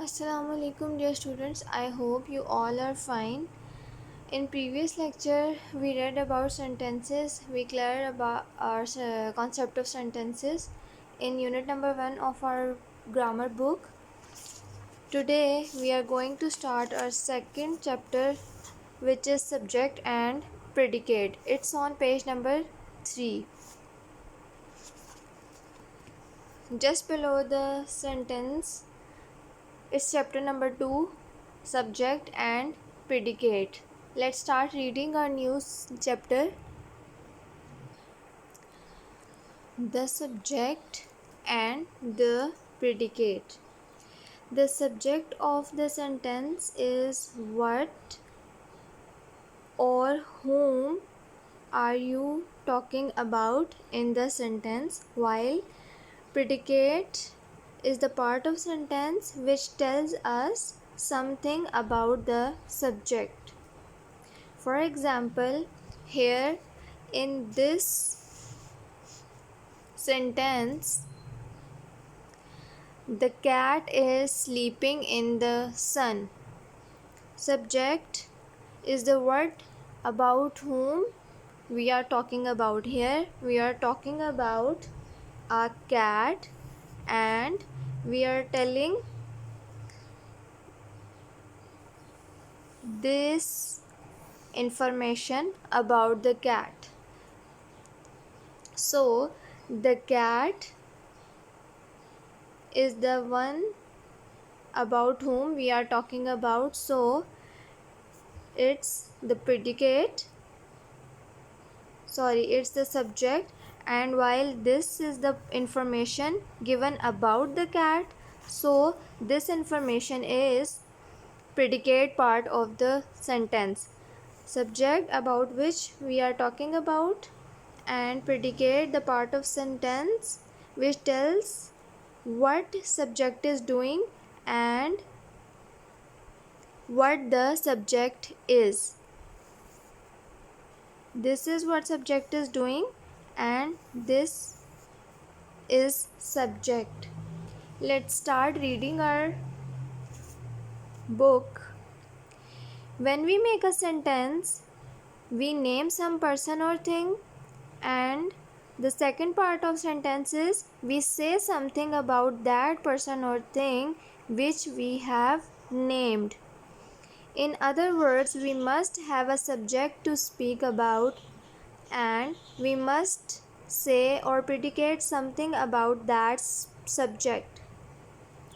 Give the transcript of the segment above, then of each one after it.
Assalamu alaikum dear students. I hope you all are fine. In previous lecture we read about sentences. We cleared about our concept of sentences in unit number 1 of our grammar book. Today we are going to start our second chapter, which is subject and predicate. It's on page number 3. Just below the sentence, it's chapter number 2, subject and predicate. Let's start reading our new chapter. The subject and the predicate. The subject of the sentence is what or whom are you talking about in the sentence, while predicate is the part of sentence which tells us something about the subject. For example, here in this sentence, the cat is sleeping in the sun. Subject is the word about whom we are talking about. Here we are talking about a cat and we are telling this information about the cat. So the cat is the one about whom we are talking about, so it's the it's the subject, and while this is the information given about the cat, so this information is predicate part of the sentence. Subject about which we are talking about, and predicate the part of sentence which tells what subject is doing and what the subject is. This is what subject is doing and this is subject. Let's start reading our book. When we make a sentence, we name some person or thing, and the second part of sentence is we say something about that person or thing which we have named. In other words, we must have a subject to speak about and we must say or predicate something about that subject.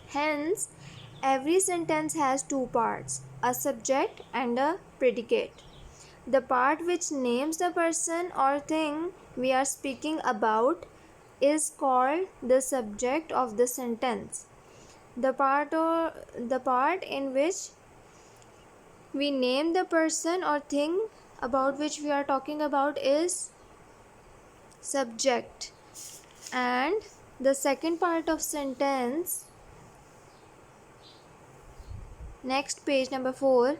Hence, every sentence has two parts, a subject and a predicate. The part which names the person or thing we are speaking about is called the subject of the sentence. The part in which we name the person or thing about which we are talking about is subject, and the second part of sentence, next page number 4,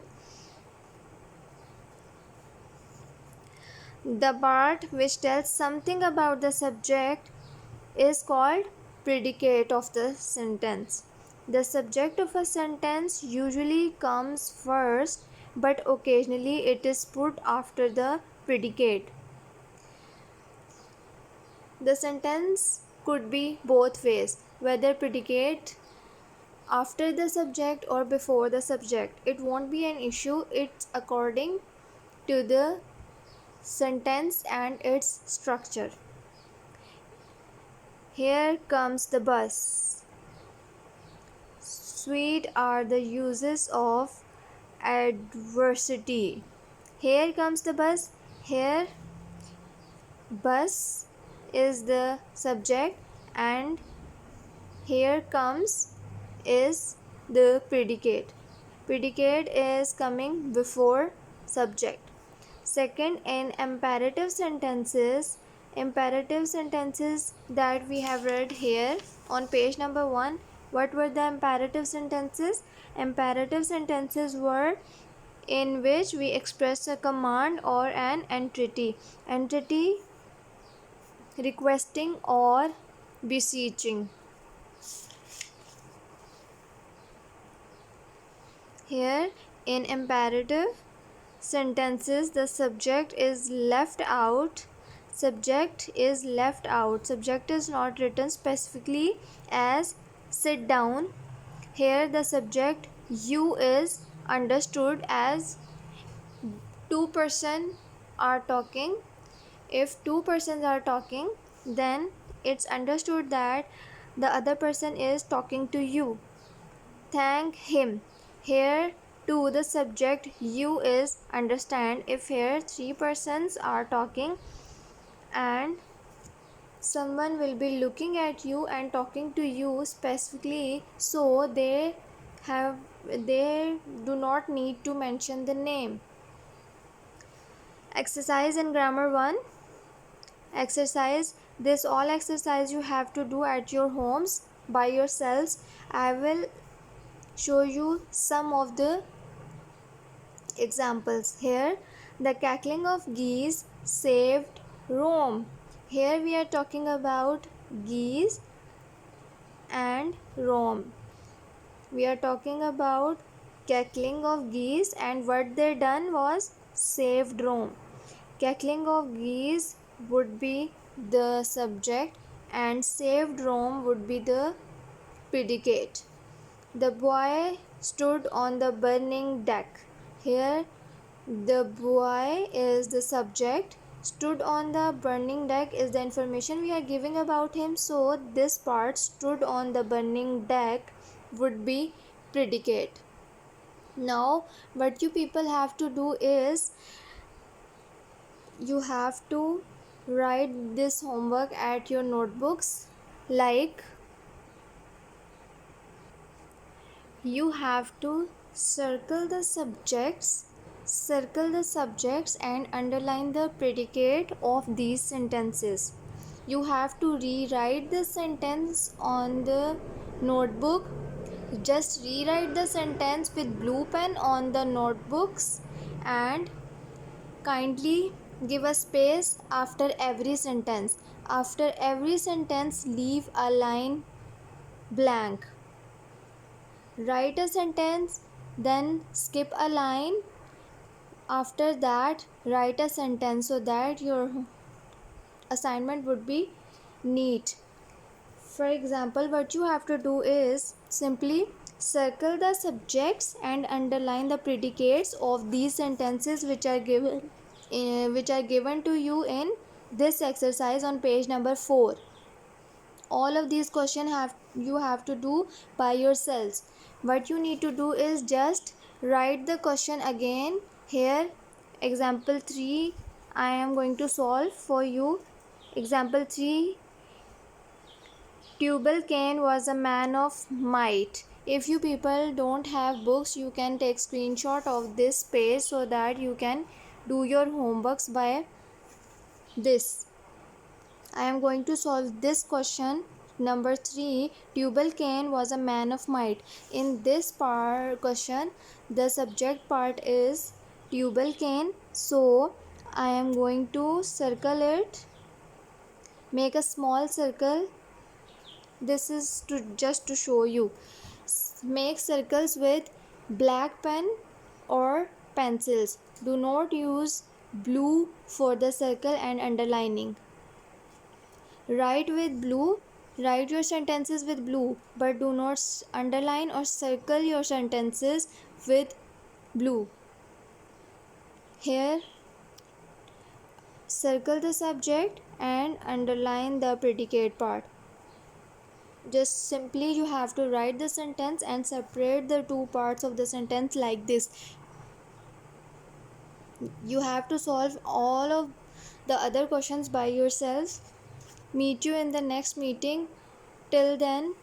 the part which tells something about the subject is called predicate of the sentence. The subject of a sentence usually comes first, but occasionally it is put after the predicate. The sentence could be both ways, whether predicate after the subject or before the subject. It won't be an issue. It's according to the sentence and its structure. Here comes the bus. Sweet are the uses of adversity. Here comes the bus. Here bus is the subject and here comes is the predicate. Predicate is coming before subject. Second, in imperative sentences that we have read here on page number 1, what were the imperative sentences? Imperative sentences were in which we express a command or an entity requesting or beseeching. Here in imperative sentences the subject is left out. Subject is left out. Subject is not written specifically as sit down. Here the subject you is understood as two person are talking. If two persons are talking, then it's understood that the other person is talking to you. Thank him. Here to the subject you is understand. If here three persons are talking and someone will be looking at you and talking to you specifically, so they do not need to mention the name. Exercise in grammar 1. Exercise. This all exercise you have to do at your homes by yourselves. I will show you some of the examples. Here the cackling of geese saved Rome. Here we are talking about geese and Rome. We are talking about cackling of geese, and what they done was saved Rome. Cackling of geese would be the subject and saved Rome would be the predicate. The boy stood on the burning deck. Here the boy is the subject. Stood on the burning deck is the information we are giving about him. So this part stood on the burning deck would be predicate. Now what you people have to do is you have to write this homework at your notebooks. Like you have to circle the subjects and underline the predicate of these sentences. You have to rewrite the sentence on the notebook. Just rewrite the sentence with blue pen on the notebooks and kindly give a space after every sentence. After every sentence, leave a line blank. Write a sentence, then skip a line. After that, write a sentence so that your assignment would be neat. For example, what you have to do is simply circle the subjects and underline the predicates of these sentences which are given to you in this exercise on page number 4. All of these questions you have to do by yourselves. What you need to do is just write the question again. Here example 3 I am going to solve for you. Example 3, Tubal-Cain was a man of might. If you people don't have books, you can take screenshot of this page so that you can do your homeworks by this. I am going to solve this question number 3. Tubal-Cain was a man of might. In this question, the subject part is Tubal-Cain. So I am going to circle it. Make a small circle. This is just to show you. Make circles with black pen or pencils. Do not use blue for the circle and underlining. Write with blue. Write your sentences with blue, but do not underline or circle your sentences with blue. Here, circle the subject and underline the predicate part. Just simply you have to write the sentence and separate the two parts of the sentence like this. You have to solve all of the other questions by yourself. Meet you in the next meeting. Till then,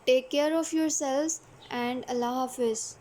take care of yourselves and Allah Hafiz.